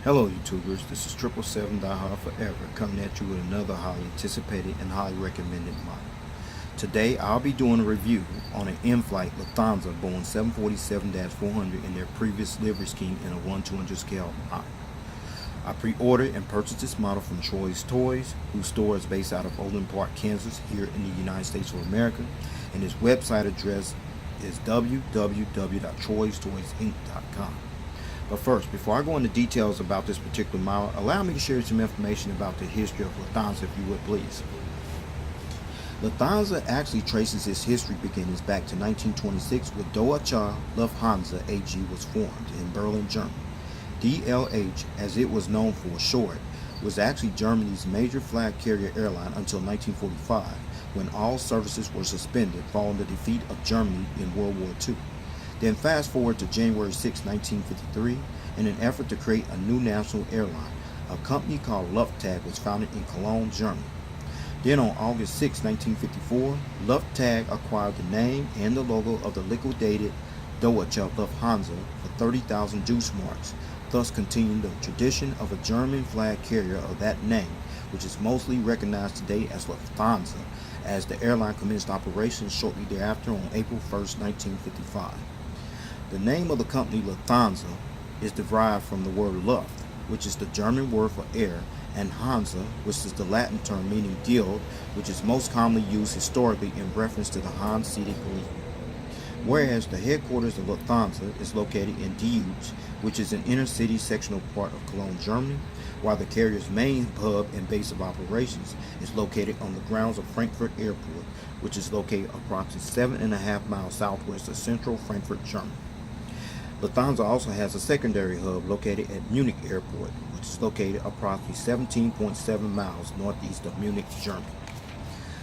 Hello YouTubers, this is 777 Die Hard Forever coming at you with another highly anticipated and highly recommended model. Today I'll be doing a review on an Inflight Lufthansa Boeing 747-400 in their previous livery scheme in a 1/200 scale model. I pre-ordered and purchased this model from Troy's Toys, whose store is based out of Overland Park, Kansas, here in the United States of America, and his website address is www.troystoysinc.com. But first, before I go into details about this particular model, allow me to share some information about the history of Lufthansa, if you would please. Lufthansa actually traces its history beginnings back to 1926 when Deutsche Lufthansa AG was formed in Berlin, Germany. DLH, as it was known for short, was actually Germany's major flag carrier airline until 1945, when all services were suspended following the defeat of Germany in World War II. Then fast forward to January 6, 1953, in an effort to create a new national airline, a company called Luft was founded in Cologne, Germany. Then on August 6, 1954, Luft acquired the name and the logo of the liquidated Deutsche Lufthansa for 30,000 Deutschmarks, thus continuing the tradition of a German flag carrier of that name, which is mostly recognized today as Lufthansa, as the airline commenced operations shortly thereafter on April 1, 1955. The name of the company Lufthansa is derived from the word Luft, which is the German word for air, and Hansa, which is the Latin term meaning guild, which is most commonly used historically in reference to the Hanseatic League. Whereas the headquarters of Lufthansa is located in Deutsche, which is an inner-city sectional part of Cologne, Germany, while the carrier's main hub and base of operations is located on the grounds of Frankfurt Airport, which is located approximately 7.5 miles southwest of central Frankfurt, Germany. Lufthansa also has a secondary hub located at Munich Airport, which is located approximately 17.7 miles northeast of Munich, Germany.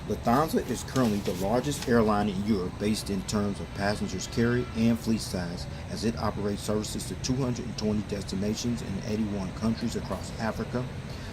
Lufthansa is currently the largest airline in Europe based in terms of passengers carried and fleet size, as it operates services to 220 destinations in 81 countries across Africa,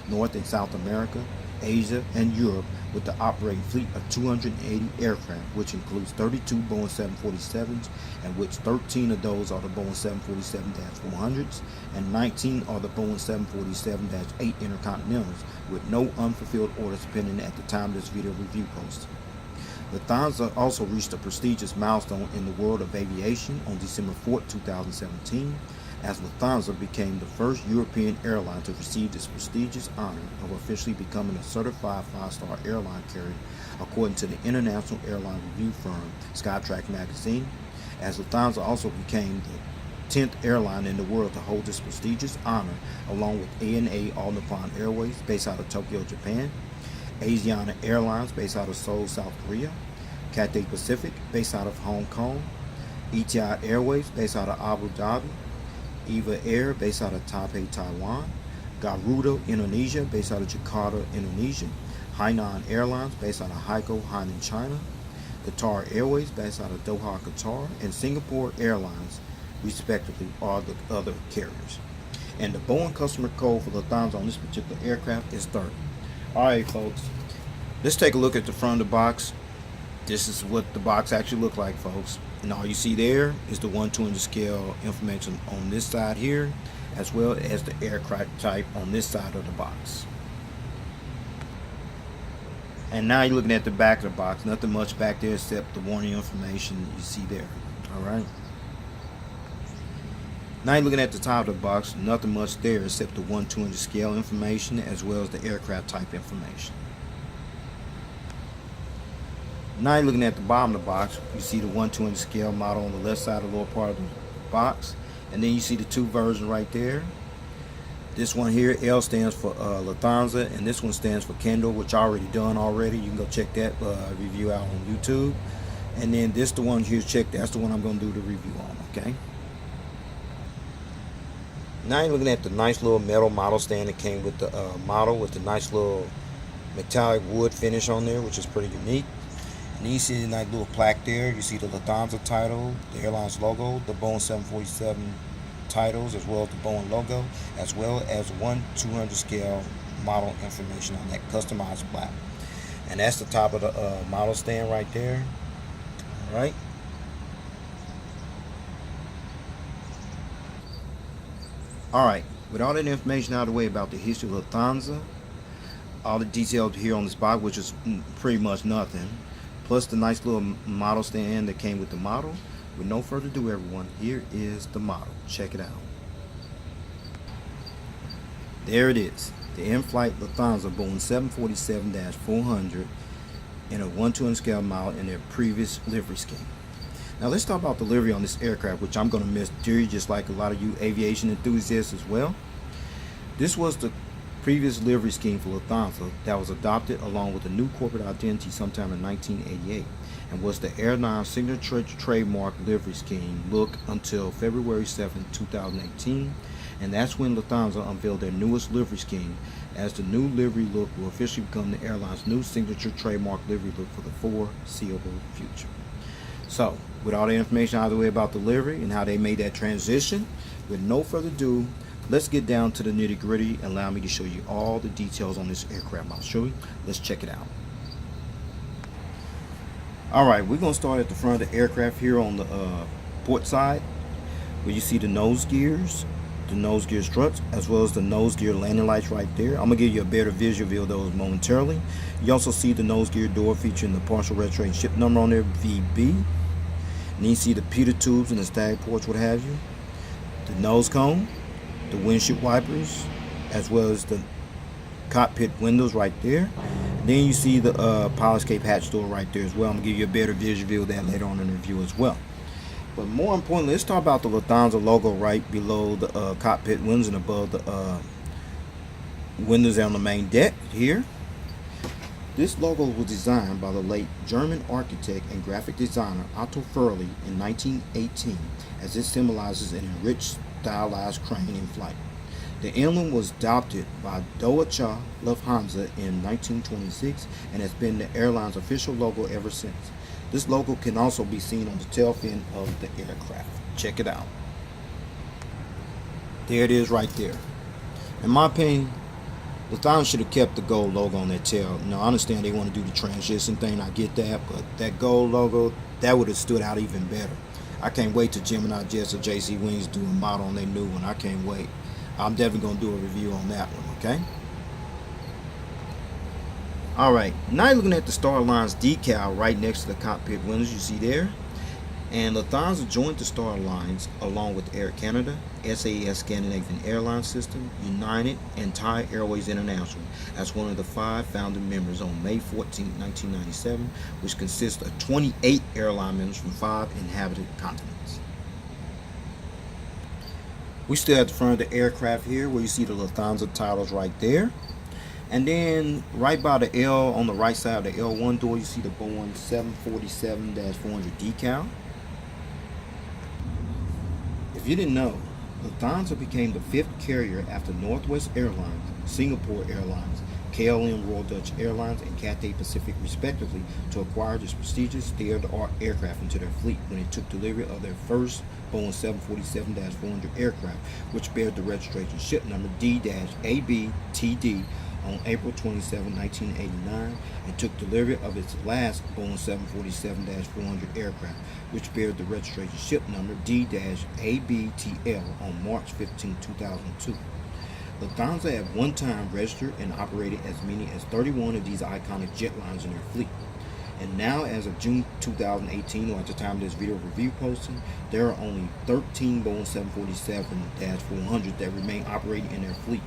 North and South America, Asia, and Europe, with the operating fleet of 280 aircraft, which includes 32 Boeing 747s, and which 13 of those are the Boeing 747-400s, and 19 are the Boeing 747-8 Intercontinentals, with no unfulfilled orders pending at the time this video review posts. Lufthansa also reached a prestigious milestone in the world of aviation on December 4, 2017, as Lufthansa became the first European airline to receive this prestigious honor of officially becoming a certified 5-star airline carrier, according to the international airline review firm Skytrax magazine, as Lufthansa also became the 10th airline in the world to hold this prestigious honor, along with ANA All Nippon Airways, based out of Tokyo, Japan, Asiana Airlines, based out of Seoul, South Korea, Cathay Pacific, based out of Hong Kong, Etihad Airways, based out of Abu Dhabi, Eva Air, based out of Taipei, Taiwan, Garuda Indonesia, based out of Jakarta, Indonesia, Hainan Airlines, based out of Haikou, Hainan, China, Qatar Airways, based out of Doha, Qatar, and Singapore Airlines, respectively, are the other carriers. And the Boeing customer code for Lufthansa on this particular aircraft is 30. Alright folks, let's take a look at the front of the box. This is what the box actually looks like, folks. And all you see there is the 1/200 scale information on this side here, as well as the aircraft type on this side of the box. And now you're looking at the back of the box. Nothing much back there except the warning information you see there. Alright. Now you're looking at the top of the box. Nothing much there except the 1/200 scale information, as well as the aircraft type information. Now you're looking at the bottom of the box. You see the 1/200 scale model on the left side of the lower part of the box, and then you see the two versions right there. This one here, L, stands for Lufthansa, and this one stands for Kendall, which I already done already. You can go check that review out on YouTube. And then this, the one here, that's the one I'm going to do the review on. Okay. Now you're looking at the nice little metal model stand that came with the model, with the nice little metallic wood finish on there, which is pretty unique. And you see the nice little plaque there. You see the Lufthansa title, the airline's logo, the Boeing 747 titles, as well as the Boeing logo, as well as 1/200 scale model information on that customized plaque. And that's the top of the model stand right there. All right. Alright, With all that information out of the way about the history of Lufthansa, all the details here on this box, which is pretty much nothing, plus the nice little model stand that came with the model. With no further ado, everyone, here is the model. Check it out. There it is, the Inflight Lufthansa Boeing 747-400 in a 1/200 scale model in their previous livery scheme. Now let's talk about the livery on this aircraft, which I'm going to miss dearly, just like a lot of you aviation enthusiasts as well. This was the previous livery scheme for Lufthansa that was adopted along with a new corporate identity sometime in 1988, and was the airline signature trademark livery scheme look until February 7, 2018, and that's when Lufthansa unveiled their newest livery scheme, as the new livery look will officially become the airline's new signature trademark livery look for the foreseeable future. So, with all the information out of the way about the livery and how they made that transition, with no further ado, let's get down to the nitty gritty and allow me to show you all the details on this aircraft. I'll show you. Let's check it out. Alright, we're going to start at the front of the aircraft here on the port side, where you see the nose gears, the nose gear struts, as well as the nose gear landing lights right there. I'm going to give you a better visual view of those momentarily. You also see the nose gear door featuring the partial registration ship number on there, VB. And then you see the pitot tubes and the stag ports, what have you. The nose cone, the windshield wipers, as well as the cockpit windows right there. Then you see the pilot escape hatch door right there as well. I'm going to give you a better visual view of that later on in the review as well. But more importantly, let's talk about the Lufthansa logo right below the cockpit windows and above the windows on the main deck here. This logo was designed by the late German architect and graphic designer Otto Firle in 1918, as it symbolizes an enriched, stylized crane in flight. The emblem was adopted by Deutsche Lufthansa in 1926 and has been the airline's official logo ever since. This logo can also be seen on the tail fin of the aircraft. Check it out. There it is right there. In my opinion, Lufthansa should have kept the gold logo on their tail. Now, I understand they want to do the transition thing, I get that, but that gold logo, that would have stood out even better. I can't wait till Gemini Jets or JC Wings do a model on their new one. I can't wait. I'm definitely going to do a review on that one, okay? Alright, now you're looking at the Stylized decal right next to the cockpit windows you see there. And Lufthansa joined the Stylized along with Air Canada, SAS Scandinavian Airlines System, United, and Thai Airways International as one of the 5 founding members on May 14, 1997, which consists of 28 airline members from 5 inhabited continents. We still at the front of the aircraft here, where you see the Lufthansa titles right there. And then right by the L, on the right side of the L1 door, you see the Boeing 747-400 decal. If you didn't know, Lufthansa became the 5th carrier after Northwest Airlines, Singapore Airlines, KLM Royal Dutch Airlines, and Cathay Pacific respectively to acquire this prestigious state-of-the-art aircraft into their fleet when they took delivery of their first Boeing 747-400 aircraft, which bears the registration ship number D-ABTD on April 27, 1989, and took delivery of its last Boeing 747-400 aircraft, which bears the registration ship number D-ABTL on March 15, 2002. Lufthansa at one time registered and operated as many as 31 of these iconic jetlines in their fleet. And now, as of June 2018, or at the time of this video review posting, there are only 13 Boeing 747-400 that remain operating in their fleet,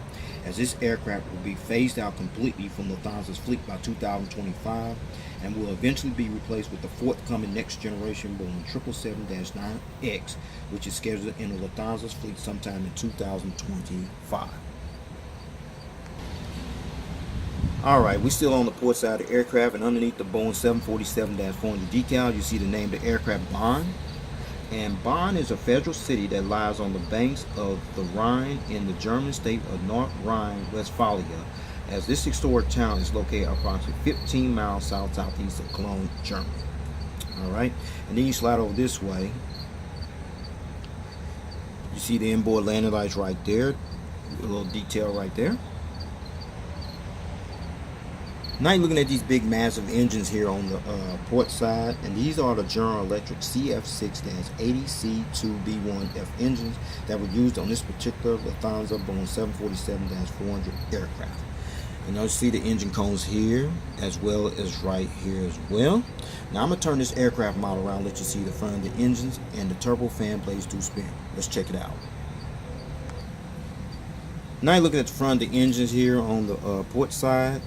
as this aircraft will be phased out completely from Lufthansa's fleet by 2025 and will eventually be replaced with the forthcoming next generation Boeing 777-9X, which is scheduled to enter Lufthansa's fleet sometime in 2025. Alright, we're still on the port side of the aircraft, and underneath the Boeing 747-400 decal, you see the name of the aircraft, Bonn. And Bonn is a federal city that lies on the banks of the Rhine in the German state of North Rhine-Westphalia, as this historic town is located approximately 15 miles southeast of Cologne, Germany. Alright, and then you slide over this way. You see the inboard landing lights right there, a little detail right there. Now you're looking at these big massive engines here on the port side, and these are the General Electric CF6-80C2B1F engines that were used on this particular Lufthansa Boeing 747-400 aircraft. And you'll see the engine cones here as well as right here as well. Now I'm going to turn this aircraft model around, let you see the front of the engines, and the turbofan blades do spin. Let's check it out. Now you're looking at the front of the engines here on the port side,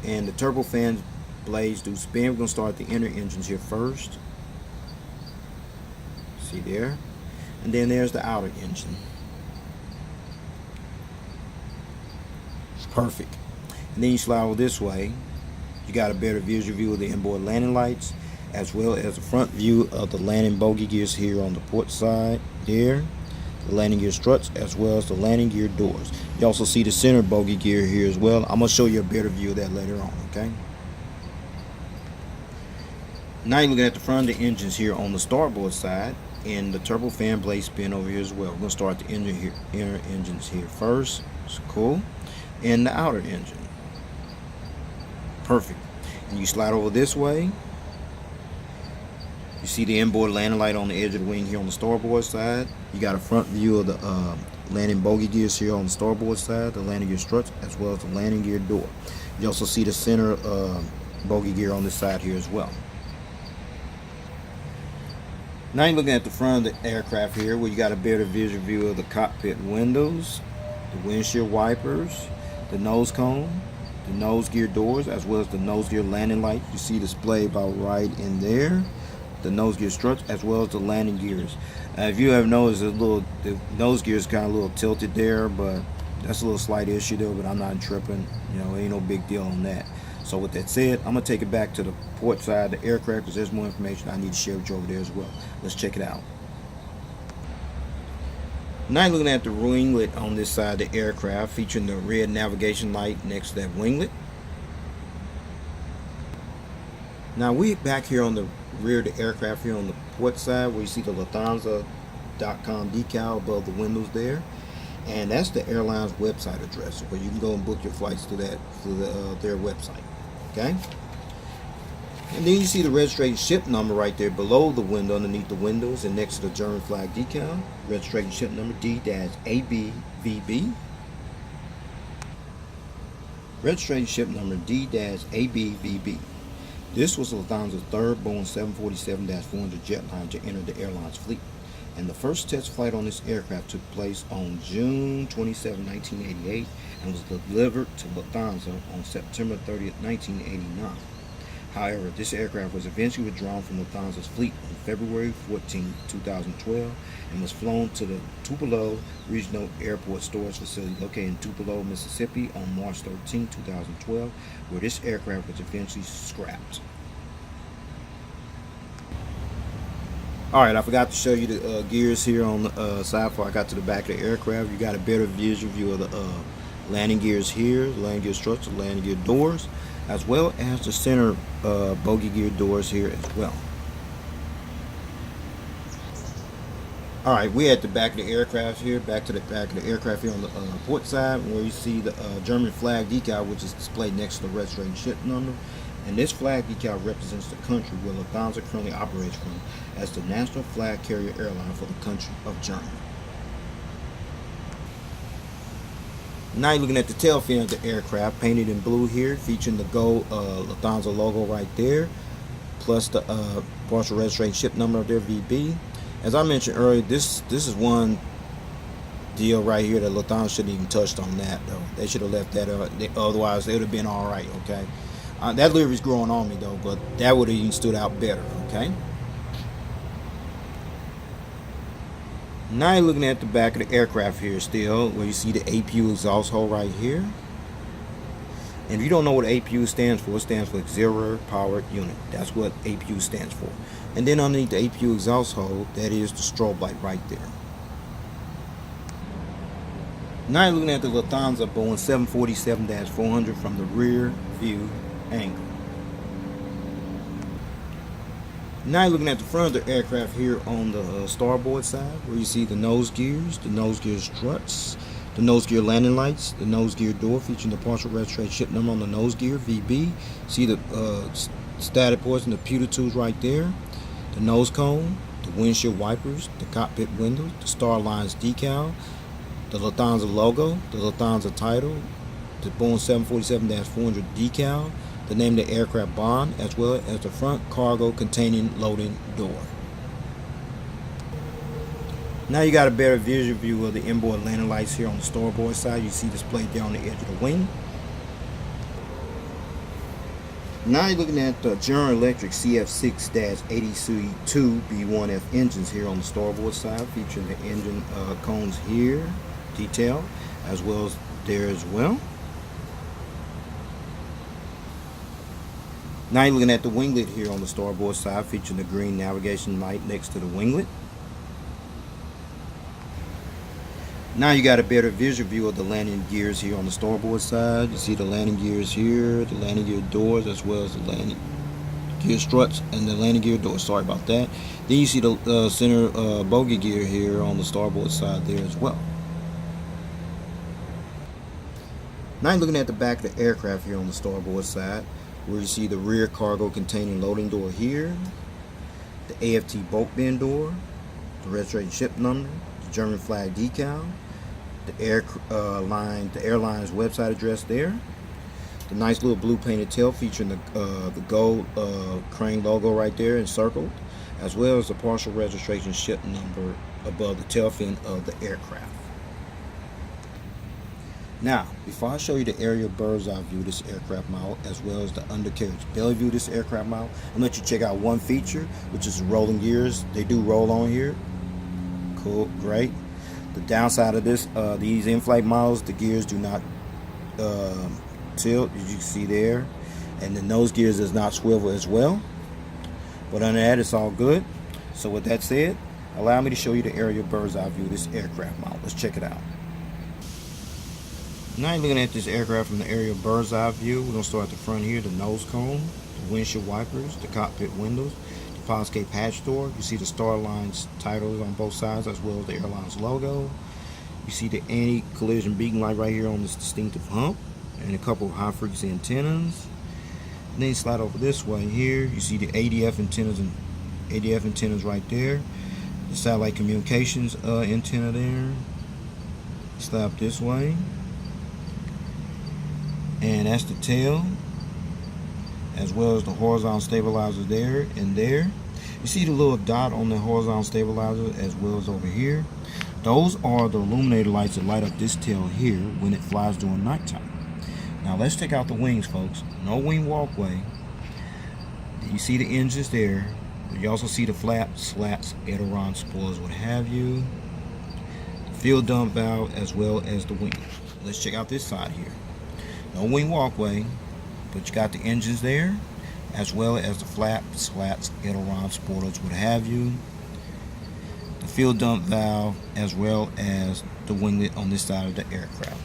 and the turbofan blades do spin. We're going to start the inner engines here first. See there? And then there's the outer engine. Perfect. And then you slide over this way. You got a better visual view of the inboard landing lights, as well as the front view of the landing bogey gears here on the port side there. The landing gear struts as well as the landing gear doors. You also see the center bogey gear here as well. I'm going to show you a better view of that later on, okay? Now you're looking at the front of the engines here on the starboard side, and the turbofan blade spin over here as well. We're going to start the inner engines here first. It's cool. And the outer engine. Perfect. And you slide over this way. You see the inboard landing light on the edge of the wing here on the starboard side. You got a front view of the landing bogey gears here on the starboard side, the landing gear struts, as well as the landing gear door. You also see the center bogey gear on this side here as well. Now you're looking at the front of the aircraft here, where you got a better visual view of the cockpit windows, the windshield wipers, the nose cone, the nose gear doors, as well as the nose gear landing light. You see displayed about right in there. The nose gear struts as well as the landing gears. If you have noticed, the nose gear is kind of a little tilted there, but that's a little slight issue there, but I'm not tripping. You know, ain't no big deal on that. So with that said, I'm going to take it back to the port side of the aircraft because there's more information I need to share with you over there as well. Let's check it out. Now you're looking at the winglet on this side of the aircraft, featuring the red navigation light next to that winglet. Now we're back here on the rear of the aircraft here on the port side, where you see the Lufthansa.com decal above the windows there, and that's the airline's website address where you can go and book your flights through their website. Okay, and then you see the registration ship number right there below the window, underneath the windows, and next to the German flag decal. Registration ship number D-ABVB. Registration ship number D-ABVB. This was Lufthansa's third Boeing 747-400 jetliner to enter the airline's fleet, and the first test flight on this aircraft took place on June 27, 1988, and was delivered to Lufthansa on September 30, 1989. However, this aircraft was eventually withdrawn from Lufthansa's fleet on February 14, 2012, and was flown to the Tupelo Regional Airport Storage Facility located in Tupelo, Mississippi on March 13, 2012, where this aircraft was eventually scrapped. Alright, I forgot to show you the gears here on the side before I got to the back of the aircraft. You got a better visual view of the landing gears here, the landing gear structure, landing gear doors, as well as the center bogey gear doors here as well. Alright, we're at the back of the aircraft here, back to the back of the aircraft here on the port side, where you see the German flag decal, which is displayed next to the registration ship number. And this flag decal represents the country where Lufthansa currently operates from as the national flag carrier airline for the country of Germany. Now you're looking at the tail fin of the aircraft, painted in blue here, featuring the gold Lufthansa logo right there, plus the partial registration ship number of their VB. As I mentioned earlier, this is one deal right here that Lufthansa shouldn't even touched on that though. They should have left that otherwise it would have been all right. Okay, that livery's growing on me though, but that would have even stood out better. Okay. Now you're looking at the back of the aircraft here still, where you see the Apu exhaust hole right here. And if you don't know what Apu stands for, it stands for Auxiliary Power Unit. That's what Apu stands for. And then underneath the Apu exhaust hole, that is the strobe light right there. Now you're looking at the Lufthansa Boeing 747-400 from the rear view angle. Now you're looking at the front of the aircraft here on the starboard side, where you see the nose gear struts, The nose gear landing lights, the nose gear door featuring the partial registration ship number on the nose gear, VB. See the static ports and the pewter tools right there. The nose cone, the windshield wipers, the cockpit windows, the Stylized decal, the Lufthansa logo, the Lufthansa title, the Boeing 747-400 decal, the name of the aircraft bond, as well as the front cargo containing loading door. Now you got a better visual view of the inboard landing lights here on the starboard side. You see displayed there on the edge of the wing. Now you're looking at the General Electric CF6-82B1F engines here on the starboard side, featuring the engine cones here, detail, as well as there as well. Now you're looking at the winglet here on the starboard side, featuring the green navigation light next to the winglet. Now you got a better visual view of the landing gears here on the starboard side. You see the landing gears here, the landing gear doors, as well as the landing gear struts and the landing gear doors. Sorry about that. Then you see the center bogey gear here on the starboard side there as well. Now you're looking at the back of the aircraft here on the starboard side, where you see the rear cargo containing loading door here, the AFT boat bin door, the registration ship number, the German flag decal, the airline's website address there, the nice little blue painted tail featuring the gold crane logo right there encircled, as well as the partial registration ship number above the tail fin of the aircraft. Now, before I show you the aerial bird's eye view of this aircraft model, as well as the undercarriage belly view of this aircraft model, I'm going to let you check out one feature, which is the rolling gears. They do roll on here. Cool, great. The downside of this, these in-flight models, the gears do not tilt, as you can see there, and the nose gears does not swivel as well. But under that, it's all good. So with that said, allow me to show you the aerial bird's eye view of this aircraft model. Let's check it out. Now you're looking at this aircraft from the aerial bird's eye view. We're going to start at the front here, the nose cone, the windshield wipers, the cockpit windows, the pilot's gate patch door. You see the Stylized titles on both sides, as well as the airline's logo. You see the anti-collision beacon light right here on this distinctive hump, and a couple of high-frequency antennas. And then you slide over this way here. You see the ADF antennas right there. The satellite communications antenna there. Slide up this way. And that's the tail, as well as the horizontal stabilizer there and there. You see the little dot on the horizontal stabilizer, as well as over here. Those are the illuminator lights that light up this tail here when it flies during nighttime. Now let's check out the wings, folks. No wing walkway. You see the engines there. You also see the flaps, slats, aileron, spoilers, what have you. The fuel dump valve, as well as the wing. Let's check out this side here. No wing walkway, but you got the engines there, as well as the flaps, slats, aileron, spoilers, what have you. The fuel dump valve, as well as the winglet on this side of the aircraft.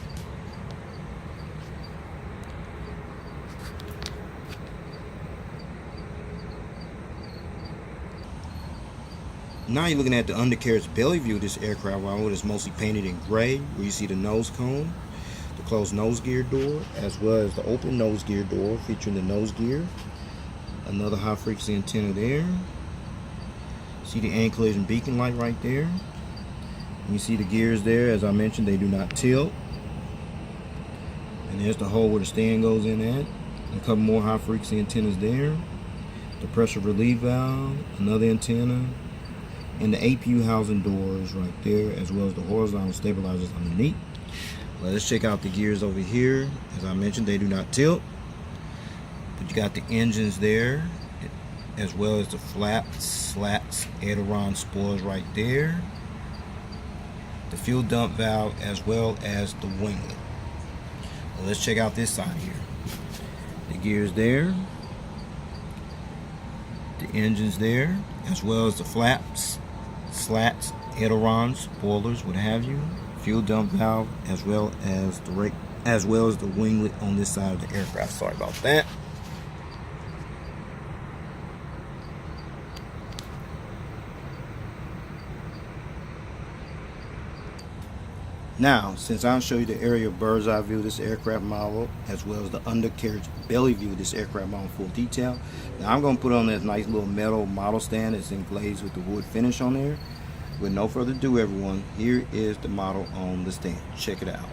Now you're looking at the undercarriage belly view of this aircraft, while it is mostly painted in gray, where you see the nose cone, the closed nose gear door, as well as the open nose gear door featuring the nose gear, another high frequency antenna there. See the anti-collision beacon light right there. And you see the gears there, as I mentioned, they do not tilt. And there's the hole where the stand goes in at. And a couple more high frequency antennas there. The pressure relief valve, another antenna, and the APU housing doors right there, as well as the horizontal stabilizers underneath. Let's check out the gears over here. As I mentioned, they do not tilt, but you got the engines there, as well as the flaps, slats, aileron, spoilers right there, the fuel dump valve, as well as the winglet. Let's check out this side here. The gears there, the engines there, as well as the flaps, slats, ailerons, spoilers, what have you. Fuel dump valve, as well as the winglet on this side of the aircraft. Sorry about that. Now, since I'll show you the area bird's eye view of this aircraft model, as well as the undercarriage belly view of this aircraft model in full detail, now I'm going to put on this nice little metal model stand that's glazed with the wood finish on there. With no further ado, everyone, here is the model on the stand. Check it out.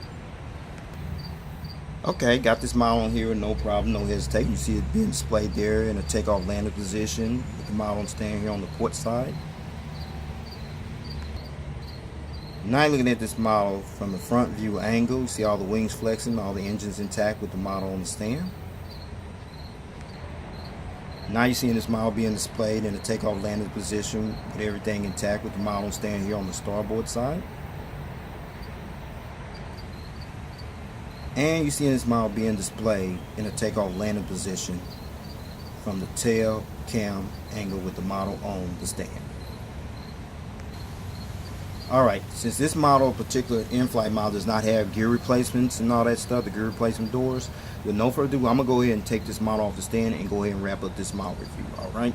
Okay, got this model on here, no problem, no hesitation. You see it being displayed there in a takeoff landing position with the model on stand here on the port side. Now you're looking at this model from the front view angle. You see all the wings flexing, all the engines intact with the model on the stand. Now you're seeing this model being displayed in a takeoff landing position with everything intact with the model on stand here on the starboard side. And you're seeing this model being displayed in a takeoff landing position from the tail cam angle with the model on the stand. Alright, since this model, particular in-flight model, does not have gear replacements and all that stuff, the gear replacement doors, with no further ado, I'm going to go ahead and take this model off the stand and go ahead and wrap up this model review, alright?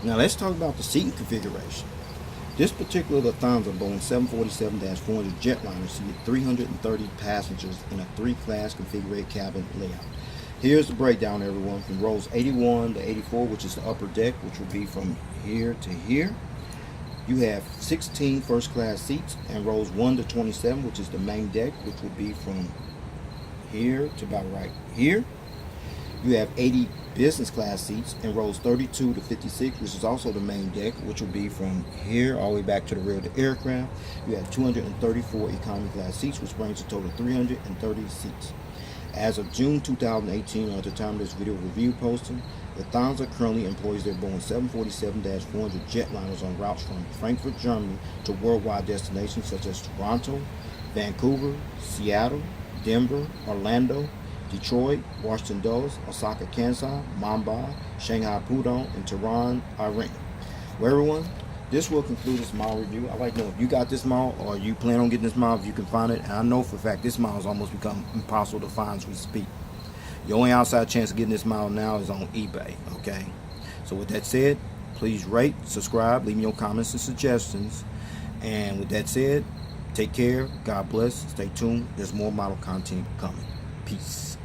Now let's talk about the seating configuration. This particular Lufthansa Boeing 747-400 jetliner seated 330 passengers in a 3-class configured cabin layout. Here's the breakdown, everyone, from rows 81 to 84, which is the upper deck, which will be from here to here. You have 16 first class seats, and rows 1 to 27, which is the main deck, which will be from here to about right here. You have 80 business class seats in rows 32 to 56, which is also the main deck, which will be from here all the way back to the rear of the aircraft. You have 234 economy class seats, which brings a total of 330 seats. As of June 2018, or at the time of this video review posting, Lufthansa currently employs their Boeing 747-400 jetliners on routes from Frankfurt, Germany to worldwide destinations such as Toronto, Vancouver, Seattle, Denver, Orlando, Detroit, Washington Dulles, Osaka, Kansai, Mumbai, Shanghai, Pudong, and Tehran, Iran. Well, everyone, this will conclude this model review. I'd like to know if you got this model or you plan on getting this model, if you can find it. And I know for a fact this model has almost become impossible to find as we speak. The only outside chance of getting this model now is on eBay, okay? So with that said, please rate, subscribe, leave me your comments and suggestions. And with that said, take care, God bless, stay tuned. There's more model content coming. Peace.